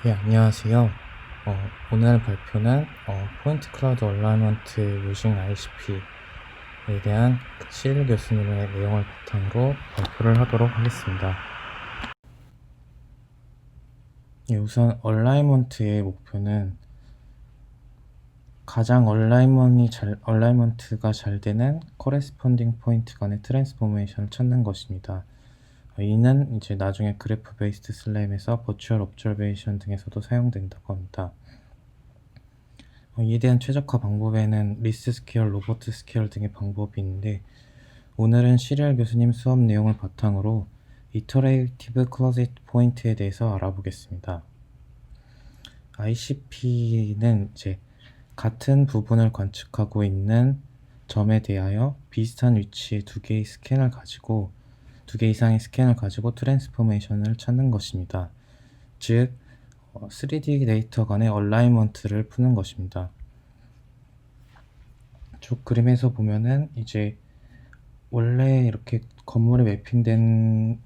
예, 안녕하세요. 오늘 발표는 포인트 클라우드 얼라이먼트 유징 ICP에 대한 시릴 교수님의 내용을 바탕으로 발표를 하도록 하겠습니다. 예, 우선 얼라이먼트의 목표는 가장 얼라이먼트가 잘 되는 코레스폰딩 포인트 간의 트랜스포메이션을 찾는 것입니다. 이는 이제 나중에 그래프 베이스드 슬램에서 버추얼 옵저베이션 등에서도 사용된다고 합니다. 이에 대한 최적화 방법에는 리스 스케일, 로버트 스케일 등의 방법이 있는데 오늘은 시리얼 교수님 수업 내용을 바탕으로 이터레이티브 클로짓 포인트에 대해서 알아보겠습니다. ICP는 이제 같은 부분을 관측하고 있는 점에 대하여 비슷한 위치의 두 개 이상의 스캔을 가지고 트랜스포메이션을 찾는 것입니다. 즉 3D 데이터 간의 얼라이먼트를 푸는 것입니다. 쭉 그림에서 보면은 이제 원래 이렇게 건물에 매핑된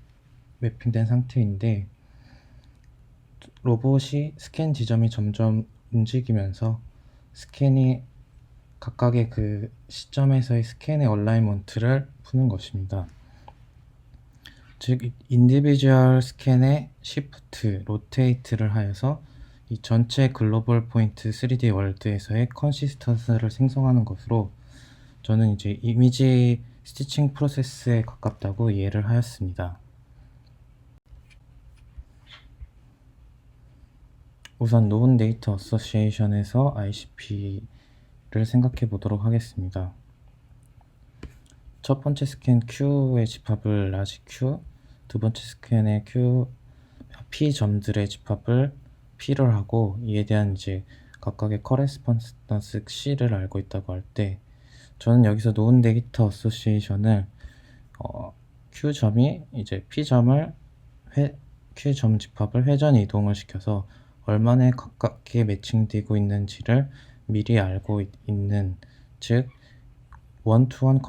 상태인데 로봇이 스캔 지점이 점점 움직이면서 스캔이 각각의 그 시점에서의 스캔의 얼라이먼트를 푸는 것입니다. 즉 인디비주얼 스캔의 시프트, 로테이트를 하여서 이 전체 글로벌 포인트 3D 월드에서의 컨시스턴스를 생성하는 것으로 저는 이제 이미지 스티칭 프로세스에 가깝다고 이해를 하였습니다. 우선 노은 데이터 어소시에이션에서 ICP를 생각해 보도록 하겠습니다. 첫 번째 스캔 Q의 집합을 라지 Q, 두 번째 스캔의 P 점들의 집합을 P를 하고 이에 대한 이제 각각의 커레스폰던스 C를 알고 있다고 할 때 저는 여기서 노은 데이터 어소시에이션을 Q 점이 이제 P 점을 Q 점 집합을 회전 이동을 시켜서 얼마나 가깝게 매칭되고 있는지를 미리 알고 있는, 즉 원투원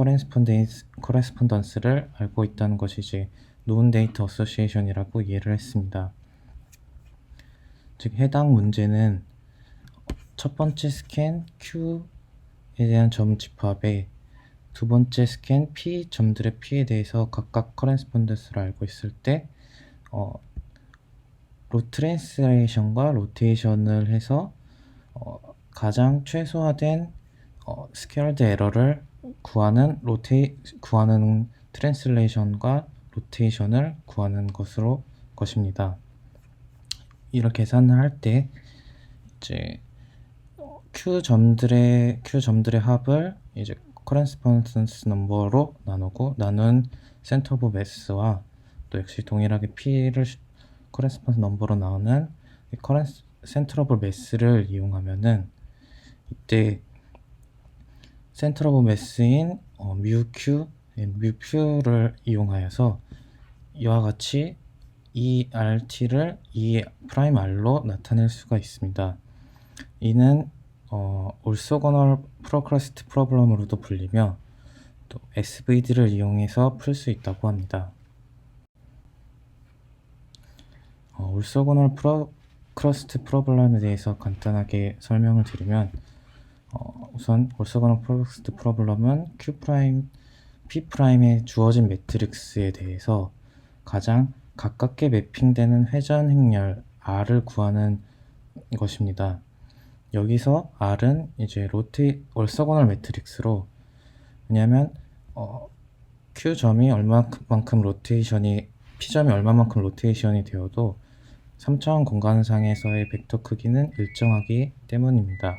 커레스폰던스를 알고 있다는 것이 이제 노은 데이터 어소시에이션이라고 이해를 했습니다. 즉 해당 문제는 첫 번째 스캔 Q에 대한 점 집합에 두 번째 스캔 P 점들의 P에 대해서 각각 커레스폰던스를 알고 있을 때 트랜스레이션과 로테이션을 해서 가장 최소화된 스퀘어드 에러를 구하는 트랜슬레이션과 로테이션을 구하는 것입니다. 이렇게 계산을 할 때 이제 Q 점들의 합을 이제 커레스폰던스 넘버로 나눈 센터 오브 매스와 또 역시 동일하게 P를 커레스폰던스 넘버로 나오는 센터 오브 매스를 이용하면은 이때 센터 오브 매스인 뮤Q를 이용하여서 이와 같이 ERT를 E'R로 나타낼 수가 있습니다. 이는 올소거널 프로크러스트 프로블럼으로도 불리며 또 SVD를 이용해서 풀 수 있다고 합니다. 올소거널 프로크러스트 프로블럼에 대해서 간단하게 설명을 드리면 우선 올소거널 프로크러스트 프로블럼은 P'에 주어진 매트릭스에 대해서 가장 가깝게 매핑되는 회전 행렬 R을 구하는 것입니다. 여기서 R은 이제 올소거널 매트릭스로, 왜냐하면 Q점이 얼마만큼 P점이 얼마만큼 로테이션이 되어도 3차원 공간상에서의 벡터 크기는 일정하기 때문입니다.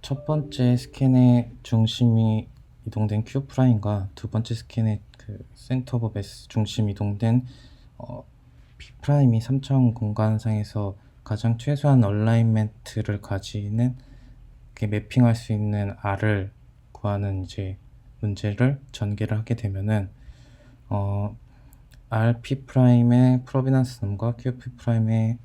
첫 번째 스캔의 중심이 이동된 Q'과 두 번째 스캔의 그 센터 오브 매스 중심 이동된 P'이 3차원 공간상에서 가장 최소한 얼라이먼트를 가지는 매핑할 수 있는 R을 구하는 이제 문제를 전개를 하게 되면은 RP'의 프로비넌스 놈과 QP'의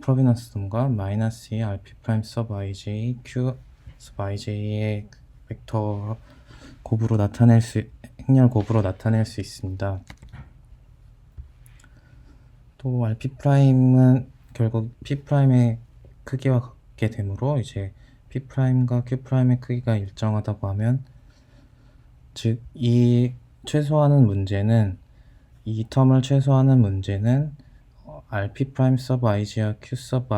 프로비넌스 놈과 마이너스 2 RP' sub ij Q sub ij의 벡터 행렬 곱으로 나타낼 수 있습니다. 또 RP'은 결국 P'의 크기와 같게 되므로 이제 P'과 Q'의 크기가 일정하다고 하면, 즉 이 텀을 최소화하는 문제는 RP' sub ij와 Q' sub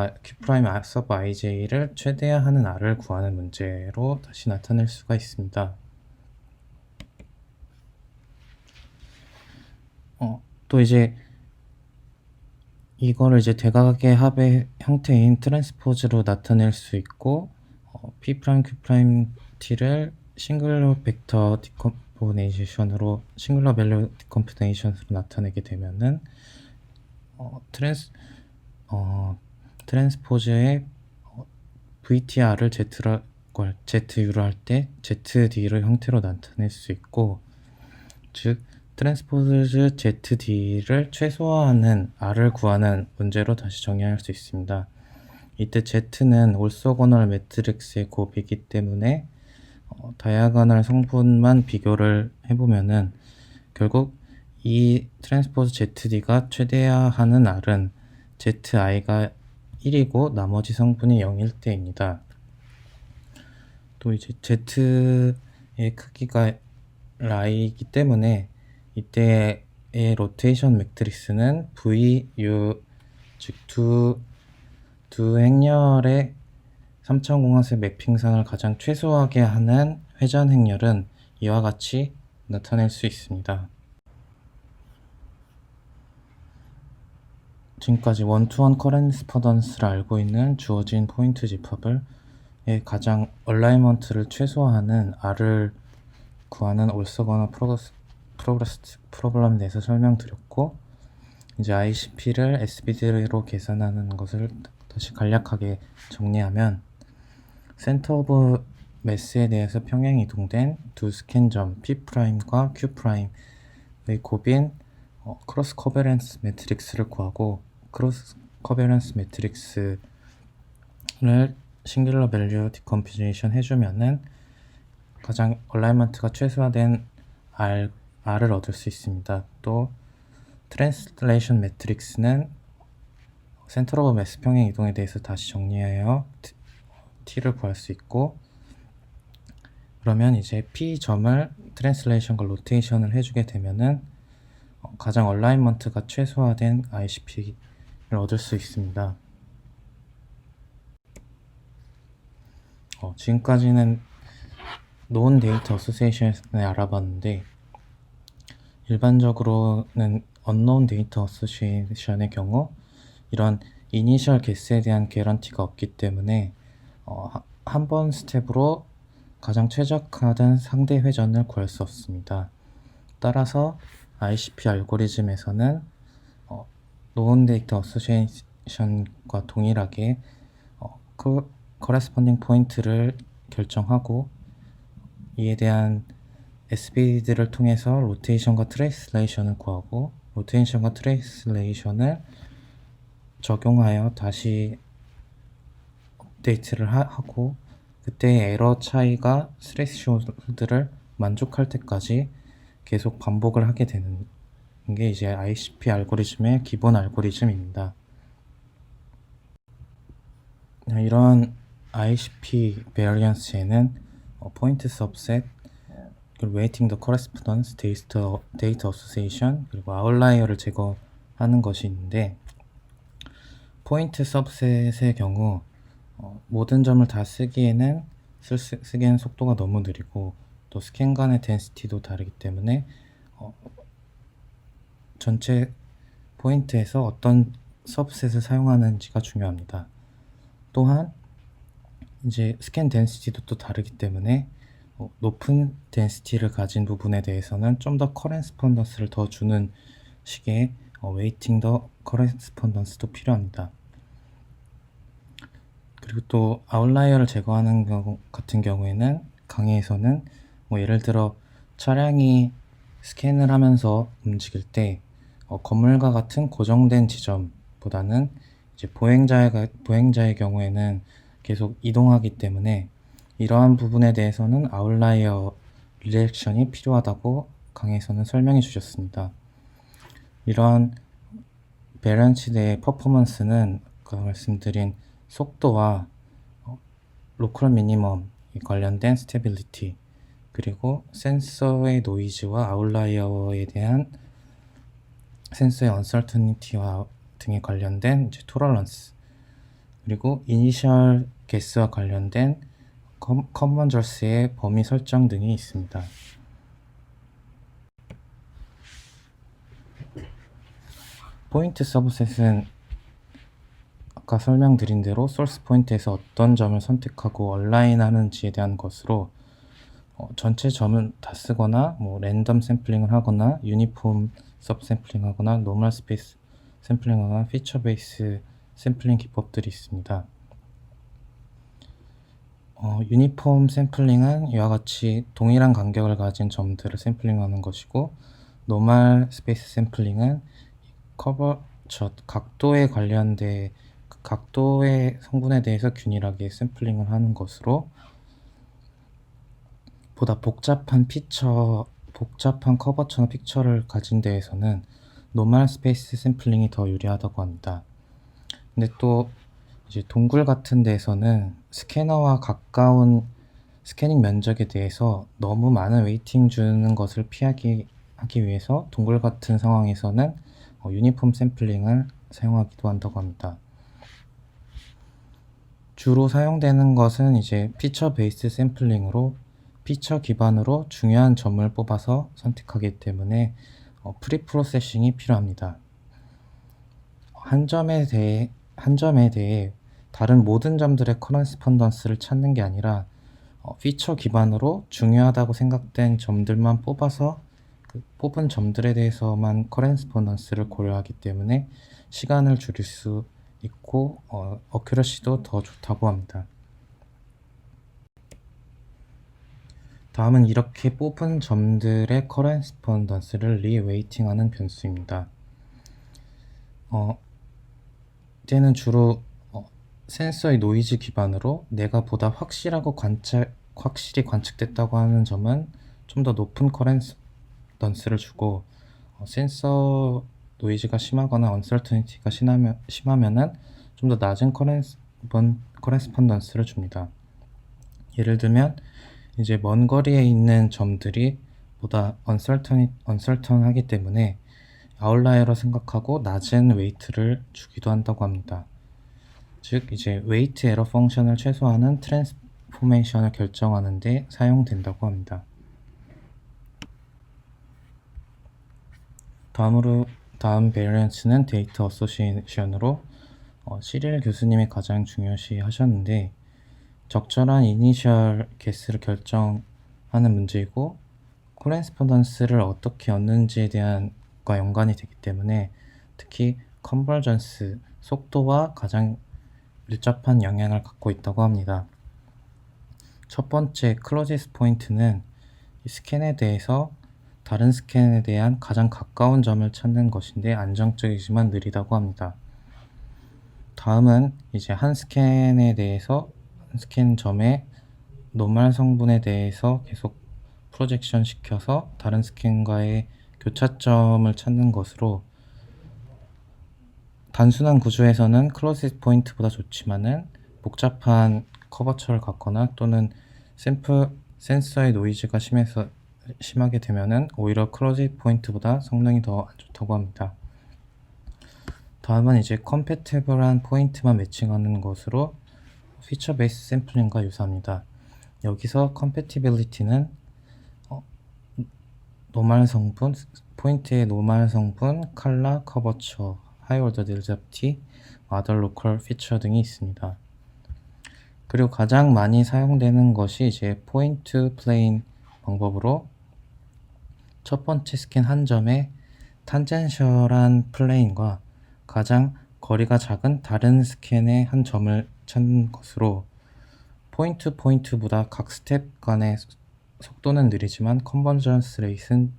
ij를 최대화하는 R을 구하는 문제로 다시 나타낼 수가 있습니다. 또 이제 이거를 이제 대각의 합의 형태인 트랜스포즈로 나타낼 수 있고, P', Q' T를 싱글러 밸류 디컴포네이션으로 나타내게 되면은 트랜스포즈의 VTR을 ZU로 할 때 ZD를 형태로 나타낼 수 있고, 즉 트랜스포즈 ZD를 최소화하는 R을 구하는 문제로 다시 정의할 수 있습니다. 이때 Z는 올소고널 매트릭스의 곱이기 때문에 다이아고널 성분만 비교를 해보면은 결국 이 트랜스포즈 ZD가 최대화하는 R은 ZI가 1이고 나머지 성분이 0일 때입니다. 또 이제 Z의 크기가 I이기 때문에 이때의 로테이션 매트릭스는 VU, 즉 두 행렬의 3차원공학의 매핑상을 가장 최소화하게 하는 회전 행렬은 이와 같이 나타낼 수 있습니다. 지금까지 원투원 커레스폰던스를 알고 있는 주어진 포인트 집합을 가장 얼라이먼트를 최소화하는 R을 구하는 올소거너 프로그레스 프로블럼에 대해서 설명드렸고, 이제 ICP를 SBD로 계산하는 것을 다시 간략하게 정리하면, 센터 오브 매스에 대해서 평행 이동된 두 스캔점 P'과 Q'의 곱인 크로스 커베런스 매트릭스를 구하고, 크로스 커베런스 매트릭스를 싱귤러 밸류 디컴포지션 해주면은 가장 얼라이먼트가 최소화된 R을 얻을 수 있습니다. 또 트랜슬레이션 매트릭스는 센터 오브 매스 평행 이동에 대해서 다시 정리하여 T를 구할 수 있고, 그러면 이제 P점을 트랜슬레이션과 로테이션을 해주게 되면은 가장 얼라이먼트가 최소화된 ICP를 얻을 수 있습니다. 지금까지는 노은 데이터 어소시에이션을 알아봤는데, 일반적으로는 언노운 데이터 어소시에이션의 경우 이런 이니셜 개스에 대한 개런티가 없기 때문에 한 번 스텝으로 가장 최적화된 상대 회전을 구할 수 없습니다. 따라서 ICP 알고리즘에서는 노은 데이터 어소시에이션과 동일하게 커레스폰딩 포인트를 결정하고, 이에 대한 SBD를 통해서 로테이션과 트랜슬레이션을 구하고, 로테이션과 트랜슬레이션을 적용하여 다시 업데이트를 하고, 그때의 에러 차이가 스레시홀드를 만족할 때까지 계속 반복을 하게 되는 게 이제 ICP 알고리즘의 기본 알고리즘입니다. 이런 ICP 베리언스에는 포인트 सब셋, 그리고 웨이팅 더 커레스폰던스, 데이터 어소시에이션, 그리고 아웃라이어를 제거하는 것이 있는데, 포인트 सब셋의 경우 모든 점을 다 쓰기에는 속도가 너무 느리고, 또 스캔 간의 덴시티도 다르기 때문에 전체 포인트에서 어떤 सब셋을 사용하는지가 중요합니다. 또한 이제 스캔 덴시티도 또 다르기 때문에 높은 덴시티를 가진 부분에 대해서는 좀 더 커레스폰던스를 더 주는 식의 웨이팅 더 커레스폰던스도 필요합니다. 그리고 또 아웃라이어를 제거하는 경우 같은 경우에는 강의에서는 예를 들어 차량이 스캔을 하면서 움직일 때 건물과 같은 고정된 지점보다는 이제 보행자의 경우에는 계속 이동하기 때문에 이러한 부분에 대해서는 아웃라이어 리액션이 필요하다고 강의에서는 설명해 주셨습니다. 이러한 베런치드의 퍼포먼스는 아까 말씀드린 속도와 로컬 미니멈 관련된 스테빌리티, 그리고 센서의 노이즈와 아웃라이어에 대한 센서의 언설터니티와 등에 관련된 이제 토러런스, 그리고 이니셜 게스와 관련된 컨버전스의 범위 설정 등이 있습니다. 포인트 서브셋은 아까 설명드린 대로 소스 포인트에서 어떤 점을 선택하고 얼라인 하는지에 대한 것으로 전체 점을 다 쓰거나 랜덤 샘플링을 하거나 유니폼 섭 샘플링 하거나 노멀 스페이스 샘플링 하거나 피처 베이스 샘플링 기법들이 있습니다. 유니폼 샘플링은 이와 같이 동일한 간격을 가진 점들을 샘플링하는 것이고, 노멀 스페이스 샘플링은 각도에 관련된 각도의 성분에 대해서 균일하게 샘플링을 하는 것으로, 보다 복잡한 커버처나 픽처를 가진 데에서는 노멀 스페이스 샘플링이 더 유리하다고 합니다. 근데 또 이제 동굴 같은 데에서는 스캐너와 가까운 스캐닝 면적에 대해서 너무 많은 웨이팅 주는 것을 하기 위해서 동굴 같은 상황에서는 유니폼 샘플링을 사용하기도 한다고 합니다. 주로 사용되는 것은 이제 피처 베이스 샘플링으로 피처 기반으로 중요한 점을 뽑아서 선택하기 때문에 프리 프로세싱이 필요합니다. 한 점에 대해 다른 모든 점들의 커런스펀던스를 찾는 게 아니라 피처 기반으로 중요하다고 생각된 점들만 뽑아서 그 뽑은 점들에 대해서만 커런스펀던스를 고려하기 때문에 시간을 줄일 수 있고 어큐러시도 더 좋다고 합니다. 다음은 이렇게 뽑은 점들의 커런스펀던스를 리웨이팅하는 변수입니다. 이때는 주로 센서의 노이즈 기반으로 내가 보다 확실히 관측됐다고 하는 점은 좀 더 높은 커런스펀던스를 주고, 센서 노이즈가 심하거나 언설터니티가 심하면은 좀 더 낮은 커런스펀던스를 줍니다. 예를 들면 이제 먼 거리에 있는 점들이 보다 언설턴하기 때문에 아웃라이어로 생각하고 낮은 웨이트를 주기도 한다고 합니다. 즉 이제 웨이트 에러 펑션을 최소화하는 트랜스포메이션을 결정하는 데 사용된다고 합니다. 다음 베리언스는 데이터 어소시에이션으로 시릴 교수님이 가장 중요시 하셨는데, 적절한 이니셜 게스를 결정하는 문제이고 코렌스폰던스를 어떻게 얻는지에 대한 과 연관이 되기 때문에 특히 컨버전스 속도와 가장 밀접한 영향을 갖고 있다고 합니다. 첫 번째 클로지스 포인트는 이 스캔에 대해서 다른 스캔에 대한 가장 가까운 점을 찾는 것인데 안정적이지만 느리다고 합니다. 다음은 이제 한 스캔에 대해서 스캔 점의 노멀 성분에 대해서 계속 프로젝션 시켜서 다른 스캔과의 교차점을 찾는 것으로, 단순한 구조에서는 클로지스 포인트보다 좋지만은 복잡한 커버처를 갖거나 또는 센서의 노이즈가 심하게 되면은 오히려 클로지스 포인트보다 성능이 더 안 좋다고 합니다. 다음은 이제 컴패티블한 포인트만 매칭하는 것으로 피처 베이스 샘플링과 유사합니다. 여기서 컴패티빌리티는 노멀 성분, 포인트의 노멀 성분, 컬러, 커버처, 하이 오더 딜잡티, 아더 로컬 피처 등이 있습니다. 그리고 가장 많이 사용되는 것이 이제 포인트 플레인 방법으로 첫 번째 스캔 한 점에 탄젠셜한 플레인과 가장 거리가 작은 다른 스캔의 한 점을 찾는 것으로, 포인트보다 각 스텝 간의 속도는 느리지만 컨버전스 레이트는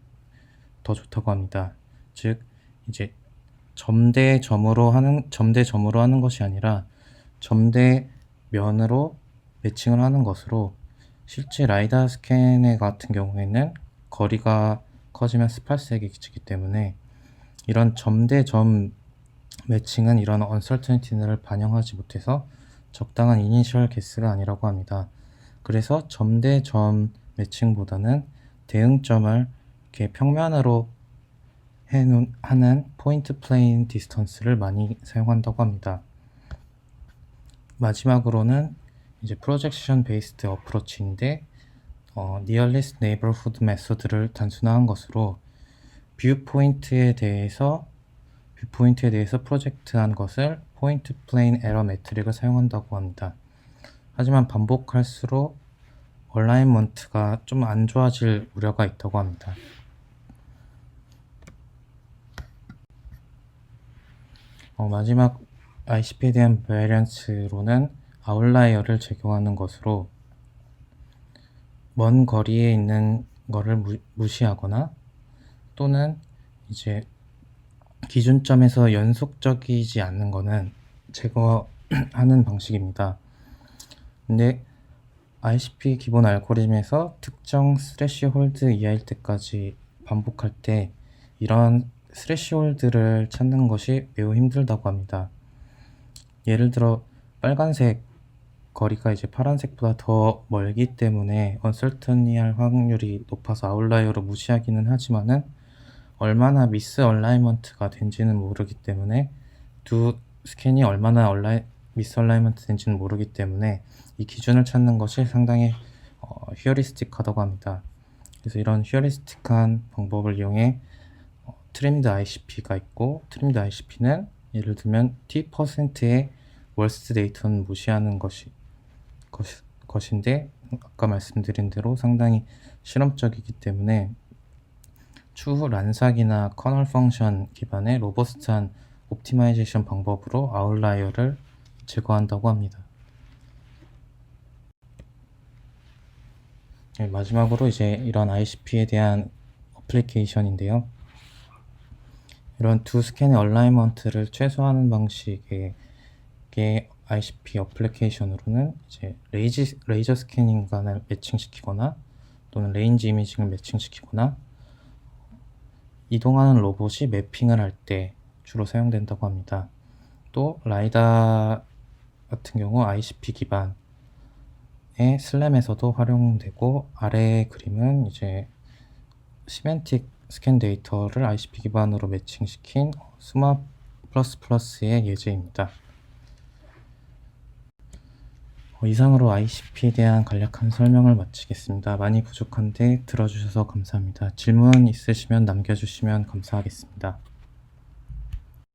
더 좋다고 합니다. 즉 이제 점대 점으로 하는 것이 아니라 점대 면으로 매칭을 하는 것으로, 실제 라이다 스캔 같은 경우에는 거리가 커지면 스팔색이 기지기 때문에 이런 점대 점 매칭은 이런 uncertainty를 반영하지 못해서 적당한 이니셜 개수가 아니라고 합니다. 그래서 점 대 점 매칭보다는 대응점을 이렇게 평면으로 하는 포인트 플레인 디스턴스를 많이 사용한다고 합니다. 마지막으로는 이제 프로젝션 베이스드 어프로치인데 nearest neighborhood 메소드를 단순화한 것으로 뷰포인트에 대해서 프로젝트한 것을 포인트 플레인 에러 매트릭을 사용한다고 합니다. 하지만 반복할수록 얼라이먼트가 좀 안 좋아질 우려가 있다고 합니다. 마지막 ICP에 대한 베리언스로는 아웃라이어를 적용하는 것으로 먼 거리에 있는 거를 무시하거나 또는 이제 기준점에서 연속적이지 않는 거는 제거하는 방식입니다. 근데 ICP 기본 알고리즘에서 특정 스레시홀드 이하일 때까지 반복할 때 이런 스레시홀드를 찾는 것이 매우 힘들다고 합니다. 예를 들어 빨간색 거리가 이제 파란색보다 더 멀기 때문에 언설터니할 확률이 높아서 아웃라이어로 무시하기는 하지만은 얼마나 미스 얼라이먼트가 된지는 모르기 때문에 두 스캔이 얼마나 미스 얼라이먼트 된지는 모르기 때문에 이 기준을 찾는 것이 상당히 휴어리스틱하다고 합니다. 그래서 이런 휴어리스틱한 방법을 이용해 트림드 ICP가 있고, 트림드 ICP는 예를 들면 T%의 월스트 데이터는 무시하는 것인데 아까 말씀드린 대로 상당히 실험적이기 때문에 추후 란삭이나 커널 펑션 기반의 로버스트한 옵티마이제이션 방법으로 아웃라이어를 제거한다고 합니다. 네, 마지막으로 이제 이런 ICP에 대한 어플리케이션인데요. 이런 두 스캔의 얼라이먼트를 최소화하는 방식의 ICP 어플리케이션으로는 이제 레이저 스캐닝간을 매칭시키거나 또는 레인지 이미징을 매칭시키거나 이동하는 로봇이 매핑을 할 때 주로 사용된다고 합니다. 또 라이다 같은 경우 ICP 기반의 슬램에서도 활용되고, 아래의 그림은 이제 시멘틱 스캔 데이터를 ICP 기반으로 매칭시킨 스마 플러스의 예제입니다. 이상으로 ICP에 대한 간략한 설명을 마치겠습니다. 많이 부족한데 들어주셔서 감사합니다. 질문 있으시면 남겨주시면 감사하겠습니다.